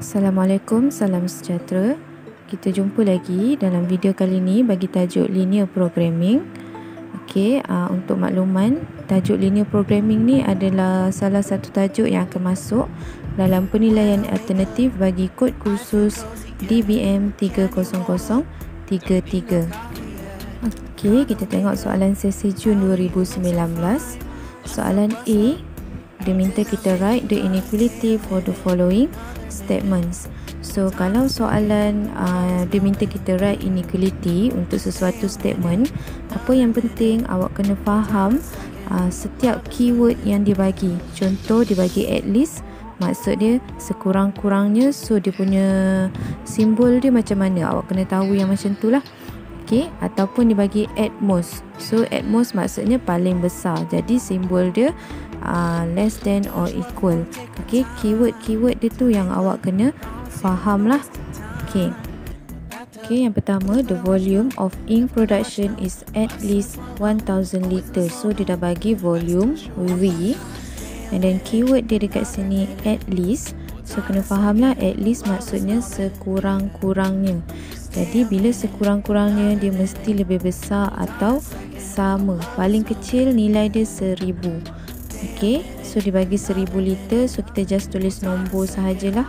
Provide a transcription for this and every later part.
Assalamualaikum, salam sejahtera. Kita jumpa lagi dalam video kali ini bagi tajuk linear programming. Okey, untuk makluman, tajuk linear programming ni adalah salah satu tajuk yang akan masuk dalam penilaian alternatif bagi kod kursus DBM 30033. Okey, kita tengok soalan sesi Jun 2019. Soalan A, dia minta kita write the inequality for the following statements. So kalau soalan dia minta kita write inequality untuk sesuatu statement, apa yang penting awak kena faham setiap keyword yang dia bagi. Contoh dia bagi at least, maksud dia sekurang-kurangnya. So dia punya simbol dia macam mana, awak kena tahu yang macam tu lah. Okay, ataupun dia bagi at most. So at most maksudnya paling besar, jadi simbol dia less than or equal. Okay, keyword dia tu yang awak kena faham lah. Okay, yang pertama, the volume of ink production is at least 1000 liters. So dia dah bagi volume V, and then keyword dia dekat sini at least. So kena faham lah, at least maksudnya sekurang-kurangnya. Jadi bila sekurang-kurangnya dia mesti lebih besar atau sama. Paling kecil nilai dia 1000. Okey, so dia bagi 1000 liter, so kita just tulis nombor sahajalah.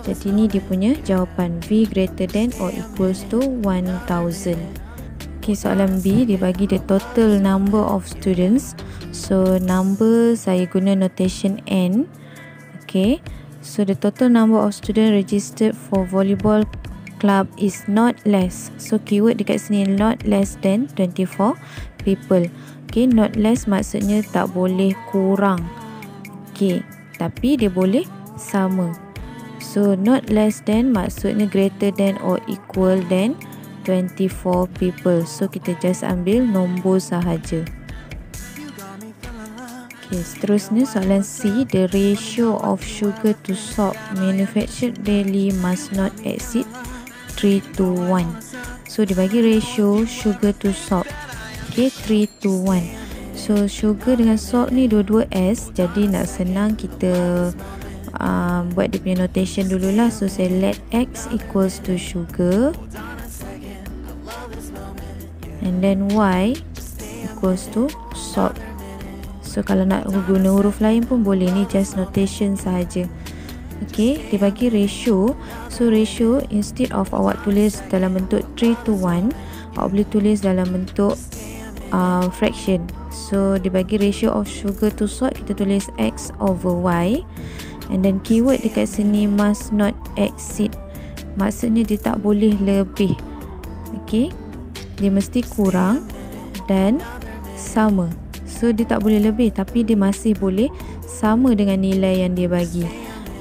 Jadi ni dia punya jawapan, V greater than or equals to 1000. Okey, soalan B, dia bagi the total number of students. So number saya guna notation N. Okey, so the total number of students registered for volleyball club is not less. So keyword dekat sini not less than 24 people. Okay, not less maksudnya tak boleh kurang. Okay, tapi dia boleh sama. So not less than maksudnya greater than or equal than 24 people. So kita just ambil nombor sahaja. Okay, seterusnya soalan C, the ratio of sugar to salt manufactured daily must not exceed 3:1. So dia bagi ratio sugar to salt. Okay, 3:1. So sugar dengan salt ni dua-dua S. Jadi nak senang kita buat dia punya notation dululah. So saya let X equals to sugar, and then Y equals to salt. So kalau nak guna huruf lain pun boleh, ni just notation sahaja. Okay, dia bagi ratio. So ratio, instead of awak tulis dalam bentuk 3:1, awak boleh tulis dalam bentuk fraction. So dia bagi ratio of sugar to salt, kita tulis X over Y. And then keyword dekat sini must not exceed, maksudnya dia tak boleh lebih. Okay, dia mesti kurang dan sama. So dia tak boleh lebih, tapi dia masih boleh sama dengan nilai yang dia bagi.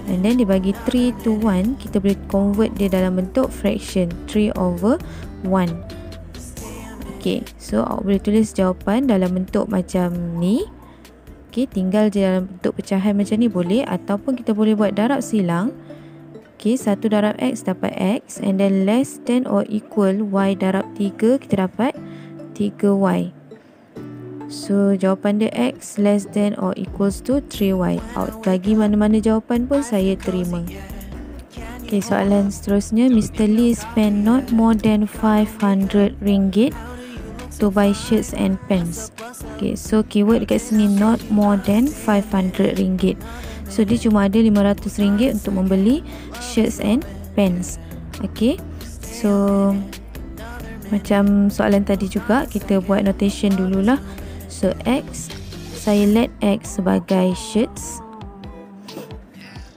And then dia bagi 3:1, kita boleh convert dia dalam bentuk fraction, 3/1. Okay, so awak boleh tulis jawapan dalam bentuk macam ni. Okay, tinggal je dalam bentuk pecahan macam ni boleh, ataupun kita boleh buat darab silang. Okay, 1 darab X dapat X, and then less than or equal Y darab 3, kita dapat 3Y. So jawapan dia X less than or equals to 3Y. Bagi mana-mana jawapan pun saya terima. Okay, soalan seterusnya, Mr. Lee spent not more than 500 ringgit to buy shirts and pants. Okay, so keyword dekat sini not more than 500 ringgit. So dia cuma ada 500 ringgit untuk membeli shirts and pants. Okay, so macam soalan tadi juga, kita buat notation dululah. So X, saya let X sebagai shirts,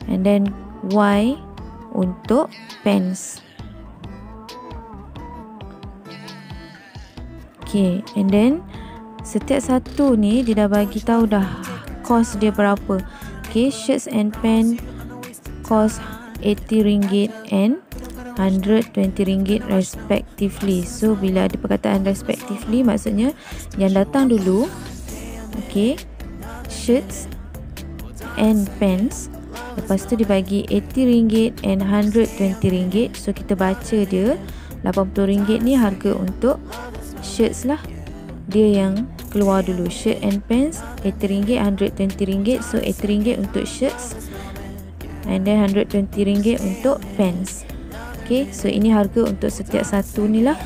and then Y untuk pants. Okay, and then setiap satu ni dia dah bagi tahu dah cost dia berapa. Okay, shirts and pants cost 80 ringgit and 120 ringgit respectively. So bila ada perkataan respectively, maksudnya yang datang dulu. Okay, shirts and pants, lepas tu dibagi 80 ringgit and 120 ringgit. So kita baca dia 80 ringgit ni harga untuk shirts lah, dia yang keluar dulu. Shirt and pants 80 ringgit, 120 ringgit. So 80 ringgit untuk shirts, and then RM120 untuk pants. Okay, so ini harga untuk setiap satu ni lah.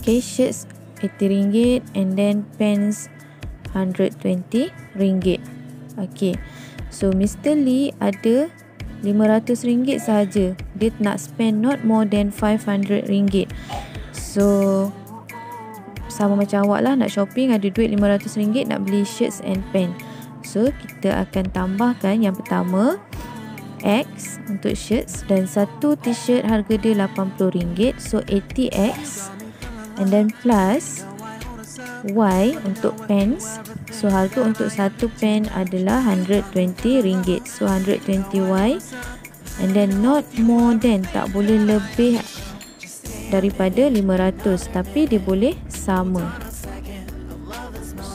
Okay, shirts RM80 and then pants RM120. Okay, so Mr. Lee ada RM500 sahaja. Dia nak spend not more than RM500. So sama macam awak lah, nak shopping ada duit RM500 nak beli shirts and pants. So kita akan tambahkan yang pertama X untuk shirts, dan satu t-shirt harga dia RM80, so 80X, and then plus Y untuk pants. So harga untuk satu pants adalah RM120, so 120Y, and then not more than, tak boleh lebih daripada 500, tapi dia boleh sama.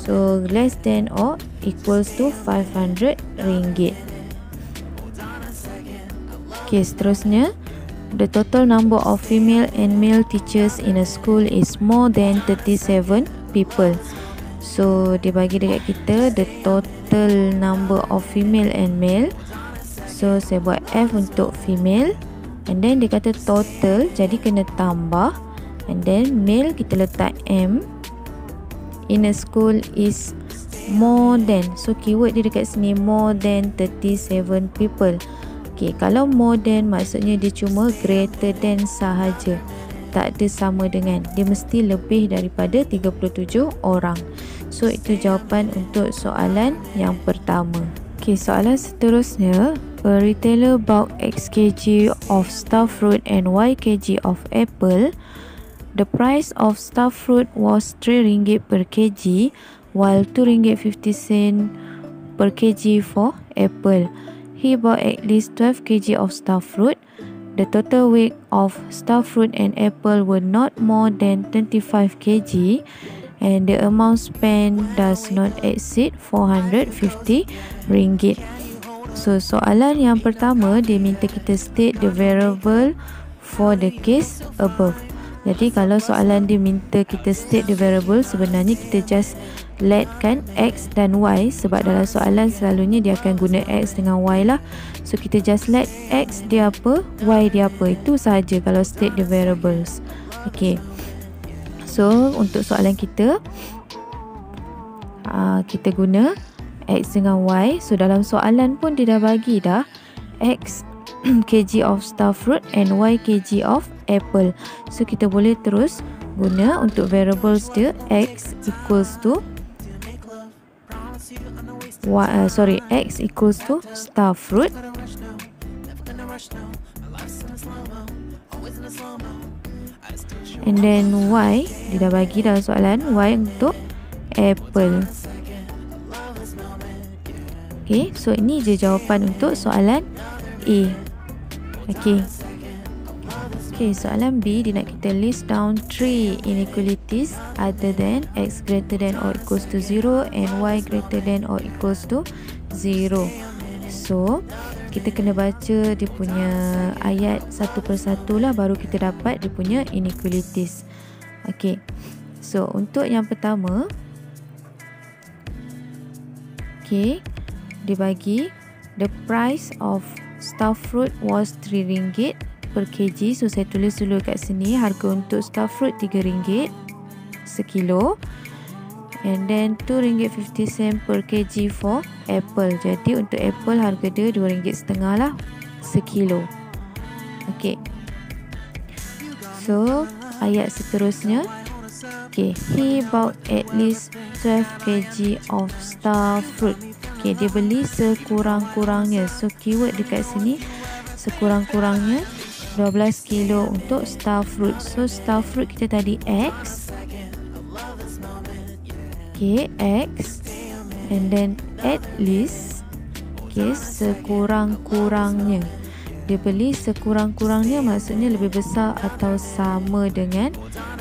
So less than or equals to RM500. Okay, seterusnya, the total number of female and male teachers in a school is more than 37 people. So dia bagi dekat kita the total number of female and male. So saya buat F untuk female, and then dia kata total, jadi kena tambah, and then male kita letak M. In a school is more than, so keyword dia dekat sini more than 37 people. Okay, kalau more than maksudnya dia cuma greater than sahaja, tak ada sama dengan, dia mesti lebih daripada 37 orang. So itu jawapan untuk soalan yang pertama. Okay, soalan seterusnya, a retailer bought X kg of stuffed fruit and Y kg of apple. The price of stuffed fruit was RM3 per kg, while RM2.50 per kg for apple. He bought at least 12 kg of stuffed fruit. The total weight of stuffed fruit and apple were not more than 25 kg, and the amount spent does not exceed RM450. So soalan yang pertama, dia minta kita state the variable for the case above. Jadi kalau soalan dia minta kita state the variable, sebenarnya kita just let kan X dan Y, sebab dalam soalan selalunya dia akan guna X dengan Y lah. So kita just let X dia apa, Y dia apa, itu sahaja kalau state the variables. Okay, so untuk soalan kita, kita guna X dengan Y. So dalam soalan pun dia dah bagi dah X kg of stuffed fruit and Y kg of apple. So kita boleh terus guna untuk variables dia, X equals to X equals to stuffed fruit, and then Y, dia dah bagi dalam soalan Y untuk apple. Okay, so ini je jawapan untuk soalan A. Okay, soalan B, dia nak kita list down 3 inequalities other than X greater than or equals to 0 and Y greater than or equals to 0. So kita kena baca dia punya ayat satu persatu lah, baru kita dapat dia punya inequalities. Okay, so untuk yang pertama, okay, dia bagi the price of stuffed fruit was RM3 per kg. So saya tulis dulu kat sini, harga untuk stuffed fruit RM3 sekilo, and then RM2.50 per kg for apple. Jadi untuk apple harga dia RM2.50 lah sekilo. Okay, so ayat seterusnya, okay, he bought at least 12 kg of stuffed fruit. Okay, dia beli sekurang-kurangnya, so keyword dekat sini sekurang-kurangnya 12 kilo untuk stuffed fruit. So stuffed fruit kita tadi X, okay, X, and then at least, okay, sekurang-kurangnya. Dia beli sekurang-kurangnya maksudnya lebih besar atau sama dengan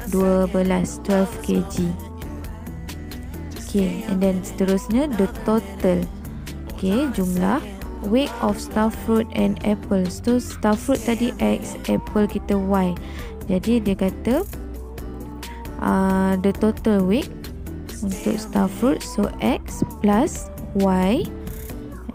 12 kg. Okay, and then seterusnya the total, okay, jumlah weight of stuffed fruit and apple. So stuffed fruit tadi X, apple kita Y. Jadi dia kata the total weight untuk stuffed fruit, so X plus Y,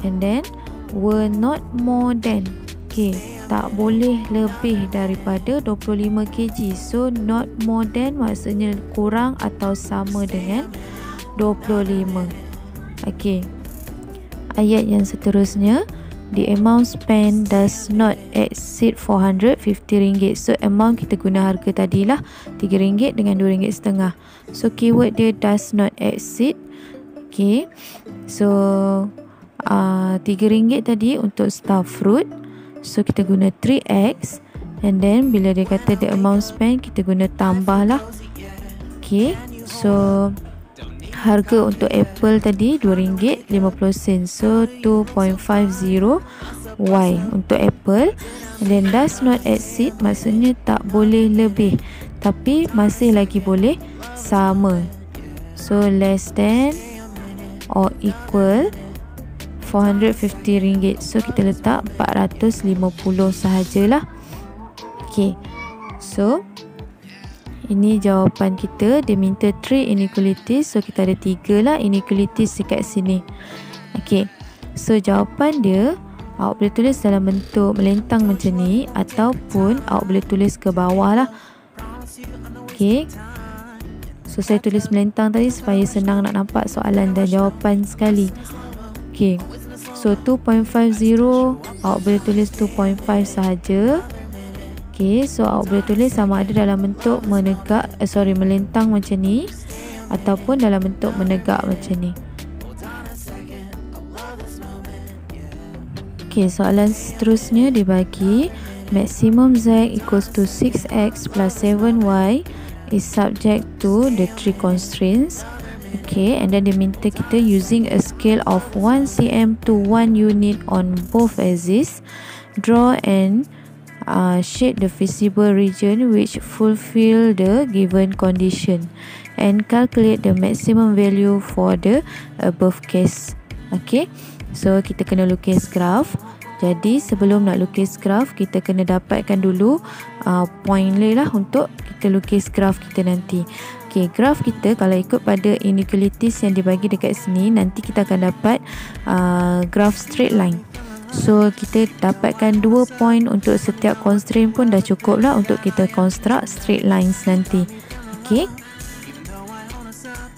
and then were not more than. Okay, tak boleh lebih daripada 25 kg. So not more than maksudnya kurang atau sama dengan 25. Okay, ayat yang seterusnya, the amount spent does not exceed 450 ringgit. So amount kita guna harga tadilah RM3 dengan RM2.50. So keyword dia does not exceed. Okay, so RM3 tadi untuk star fruit. So kita guna 3x, and then bila dia kata the amount spent, kita guna tambah lah. Okay, so harga untuk apple tadi RM2.50. So 2.50y untuk apple. And then does not exceed maksudnya tak boleh lebih, tapi masih lagi boleh sama. So less than or equal 450 ringgit. So kita letak 450 sahajalah. Okay, so ini jawapan kita. Dia minta 3 inequalities. So kita ada 3 lah inequalities dekat sini. Okay, so jawapan dia awak boleh tulis dalam bentuk melentang macam ni, ataupun awak boleh tulis ke bawah lah. Okay, so saya tulis melentang tadi supaya senang nak nampak soalan dan jawapan sekali. Okay, so 2.50 awak boleh tulis 2.5 sahaja. Okay, so awak boleh tulis sama ada dalam bentuk melentang macam ni, ataupun dalam bentuk menegak macam ni. Okay, soalan seterusnya dibagi maximum z equals to 6x plus 7y is subject to the 3 constraints. Okay, and then dia minta kita using a scale of 1 cm to 1 unit on both axes, draw and shade the visible region which fulfill the given condition, and calculate the maximum value for the above case. Okay, so kita kena lukis graf. Jadi sebelum nak lukis graf, kita kena dapatkan dulu point lah untuk kita lukis graf kita nanti. Okay, graf kita kalau ikut pada inequalities yang dibagi dekat sini, nanti kita akan dapat graf straight line. So kita dapatkan 2 point untuk setiap constraint pun dah cukup lah untuk kita construct straight lines nanti.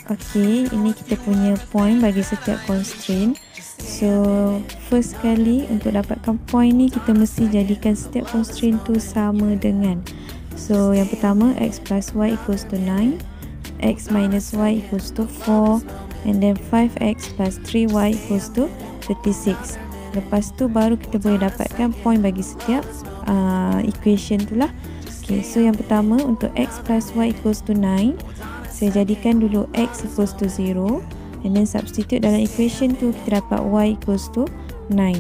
Okay, ini kita punya point bagi setiap constraint. So first kali untuk dapatkan point ni, kita mesti jadikan setiap constraint tu sama dengan. So yang pertama, x plus y equals to 9, x minus y equals to 4, and then 5x plus 3y equals to 36. Lepas tu baru kita boleh dapatkan point bagi setiap equation tu lah. Okay, so yang pertama untuk x plus y equals to 9, saya jadikan dulu x equals to 0, and then substitute dalam equation tu, kita dapat y equals to 9.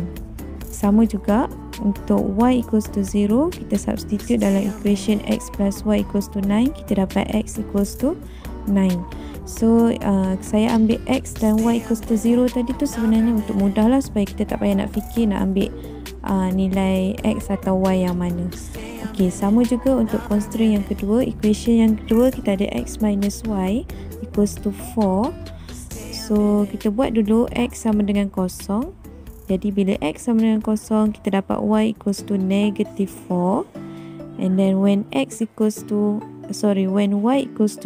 Sama juga untuk y equals to 0, kita substitute dalam equation x plus y equals to 9, kita dapat x equals to 9. So saya ambil x dan y equals to 0 tadi tu sebenarnya untuk mudah lah, supaya kita tak payah nak fikir nak ambil nilai x atau y yang mana. Okay, sama juga untuk constraint yang kedua. Equation yang kedua kita ada x minus y equals to 4. So kita buat dulu x sama dengan kosong. Jadi bila x sama dengan kosong, kita dapat y equals to negative 4. And then when y equals to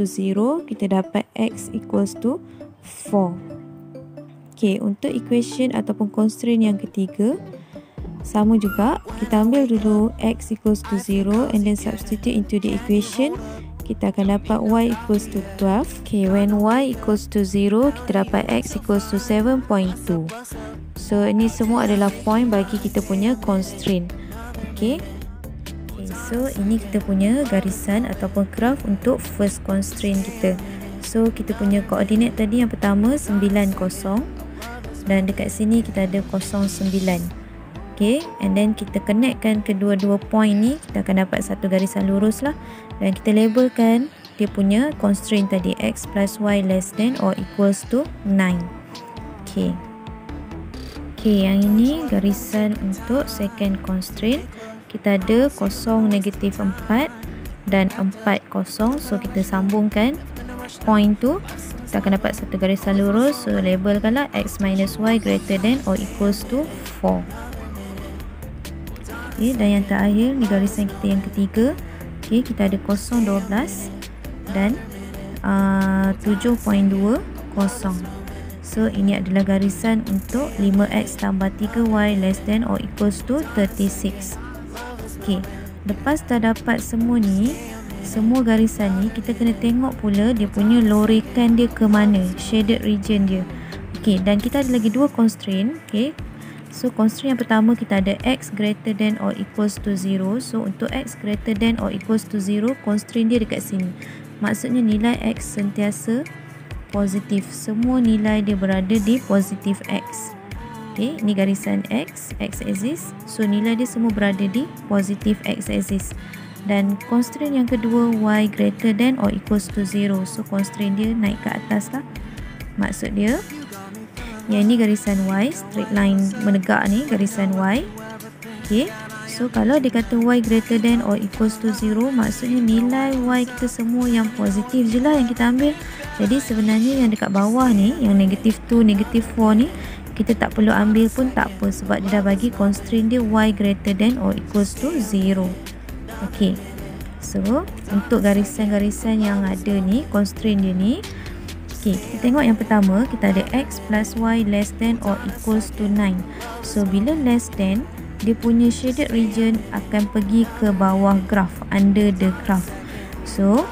0, kita dapat x equals to 4. Okay, untuk equation ataupun constraint yang ketiga, sama juga, kita ambil dulu x equals to 0 and then substitute into the equation, kita akan dapat y equals to 12. Okay, when y equals to 0, kita dapat x equals to 7.2. So ini semua adalah point bagi kita punya constraint. Okay, so ini kita punya garisan ataupun graf untuk first constraint kita. So kita punya koordinat tadi yang pertama 9, 0, dan dekat sini kita ada 0, 9. Okay, and then kita connectkan kedua-dua point ni, kita akan dapat satu garisan lurus lah, dan kita labelkan dia punya constraint tadi, x plus y less than or equals to 9. Okay, yang ini garisan untuk second constraint. Kita ada 0, negative 4 dan 4, 0. So kita sambungkan point tu, kita akan dapat satu garisan lurus. So labelkanlah x minus y greater than or equals to 4. Okay, dan yang terakhir ni garisan kita yang ketiga. Okay, kita ada 0, 12 dan 7.20. So ini adalah garisan untuk 5x tambah 3y less than or equals to 36. Okay, lepas dah dapat semua ni, semua garisan ni, kita kena tengok pula dia punya lorekan dia ke mana, shaded region dia. Okay, dan kita ada lagi dua constraint. Okay, so constraint yang pertama kita ada x greater than or equals to 0. So untuk x greater than or equals to 0, constraint dia dekat sini. Maksudnya nilai x sentiasa positif. Semua nilai dia berada di positif x. Okay, ini garisan x axis. So nilai dia semua berada di positif x axis. Dan constraint yang kedua, y greater than or equals to 0. So constraint dia naik ke atas lah. Maksud dia, yang ini garisan y, straight line menegak ni, garisan y. Okay, so kalau dia kata y greater than or equals to 0, maksudnya nilai y kita semua yang positif je lah yang kita ambil. Jadi sebenarnya yang dekat bawah ni, yang negative 2, negative 4 ni, kita tak perlu ambil pun tak apa, sebab dia dah bagi constraint dia y greater than or equals to 0. Okay, so untuk garisan-garisan yang ada ni, constraint dia ni, okay, kita tengok yang pertama, kita ada x plus y less than or equals to 9. So bila less than, dia punya shaded region akan pergi ke bawah graph, under the graph. So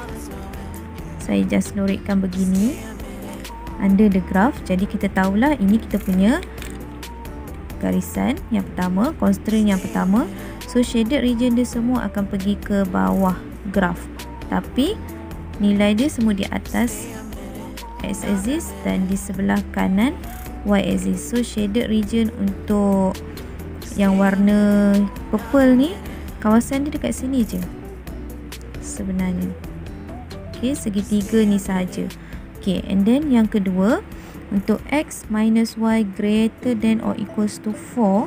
saya just lorekkan begini, under the graph. Jadi kita tahulah ini kita punya garisan yang pertama, constraint yang pertama. So shaded region dia semua akan pergi ke bawah graph, tapi nilai dia semua di atas x axis dan di sebelah kanan y axis. So shaded region untuk yang warna purple ni, kawasan dia dekat sini je sebenarnya. Okay, segitiga ni sahaja. Okay, and then yang kedua, untuk x minus y greater than or equals to 4,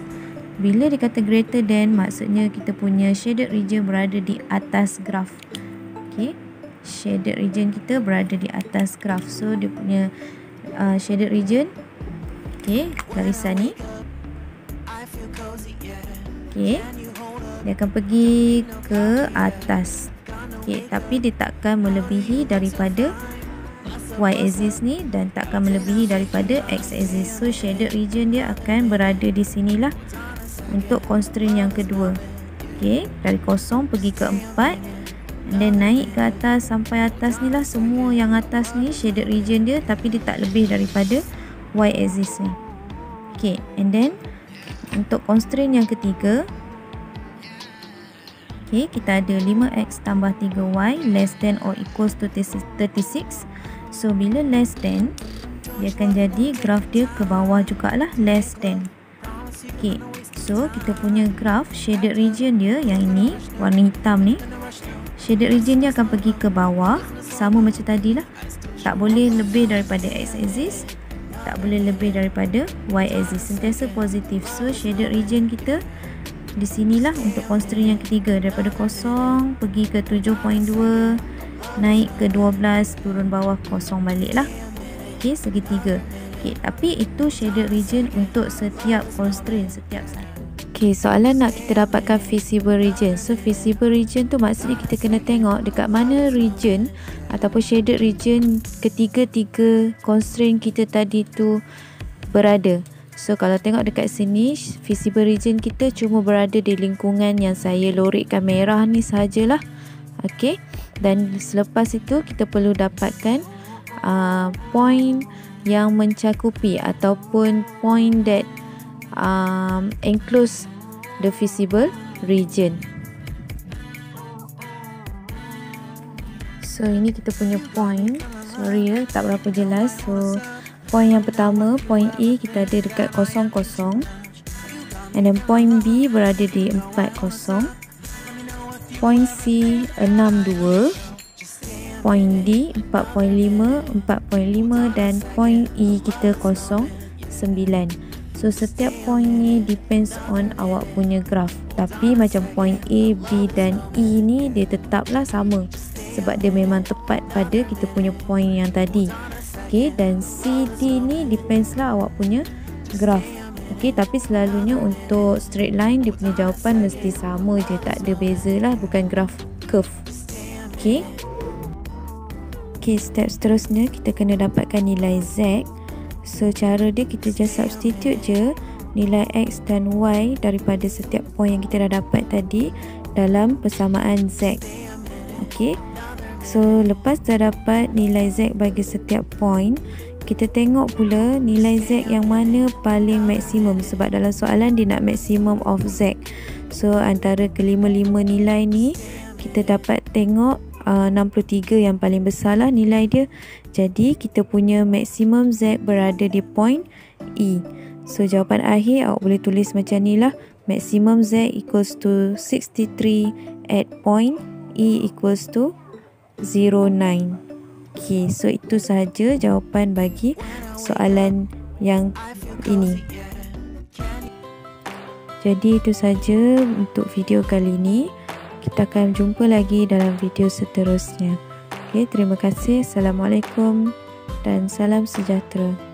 bila dia kata greater than, maksudnya kita punya shaded region berada di atas graph. Okay, shaded region kita berada di atas graph. So dia punya shaded region, okay, garisan ni, okay, dia akan pergi ke atas. Okay, tapi dia takkan melebihi daripada y axis ni dan takkan melebihi daripada x axis. So shaded region dia akan berada di sinilah untuk constraint yang kedua. Okay, dari 0 pergi ke 4, and then naik ke atas sampai atas ni lah. Semua yang atas ni shaded region dia, tapi dia tak lebih daripada y axis ni. Okay, and then untuk constraint yang ketiga, okay, kita ada 5x tambah 3y less than or equals to 36. So bila less than, dia akan jadi graf dia ke bawah jugalah, less than. Okay, so kita punya graf shaded region dia yang ini, warna hitam ni, shaded region dia akan pergi ke bawah, sama macam tadi lah. Tak boleh lebih daripada x axis, tak boleh lebih daripada y axis, sentiasa positif. So shaded region kita di sinilah untuk constraint yang ketiga, daripada 0 pergi ke 7.2, naik ke 12, turun bawah 0 balik lah. Okay, segitiga. Okay, tapi itu shaded region untuk setiap constraint, setiap satu. Okay, soalan nak kita dapatkan feasible region. So feasible region tu maksudnya kita kena tengok dekat mana region ataupun shaded region ketiga-tiga constraint kita tadi tu berada. So kalau tengok dekat sini, feasible region kita cuma berada di lingkungan yang saya lorekkan merah ni sahajalah. Okay, dan selepas itu kita perlu dapatkan point yang mencakupi ataupun point that enclose the feasible region. So ini kita punya point. Sorry ya, tak berapa jelas. So point yang pertama, point A kita ada dekat 0, 0. And then point B berada di 40. Point C 62. Point D 4.5, 4.5 dan point E kita 0, 9. So setiap point ni depends on awak punya graph. Tapi macam point A, B dan E ni dia tetaplah sama sebab dia memang tepat pada kita punya point yang tadi. Okey, dan CD ni depends lah awak punya graf. Okey, tapi selalunya untuk straight line dia punya jawapan mesti sama je, tak ada beza lah, bukan graf curve. Okey. Okey, step seterusnya kita kena dapatkan nilai Z. So cara dia kita just substitute je nilai X dan Y daripada setiap point yang kita dah dapat tadi dalam persamaan Z. Okey. So lepas dah dapat nilai Z bagi setiap point, kita tengok pula nilai Z yang mana paling maksimum, sebab dalam soalan dia nak maximum of Z. So antara kelima-lima nilai ni kita dapat tengok 63 yang paling besar lah nilai dia. Jadi kita punya maximum Z berada di point E. So jawapan akhir awak boleh tulis macam ni lah. Maximum Z equals to 63 at point E equals to 09. Okay, so itu sahaja jawapan bagi soalan yang ini. Jadi itu saja untuk video kali ini. Kita akan jumpa lagi dalam video seterusnya. Okay, terima kasih. Assalamualaikum dan salam sejahtera.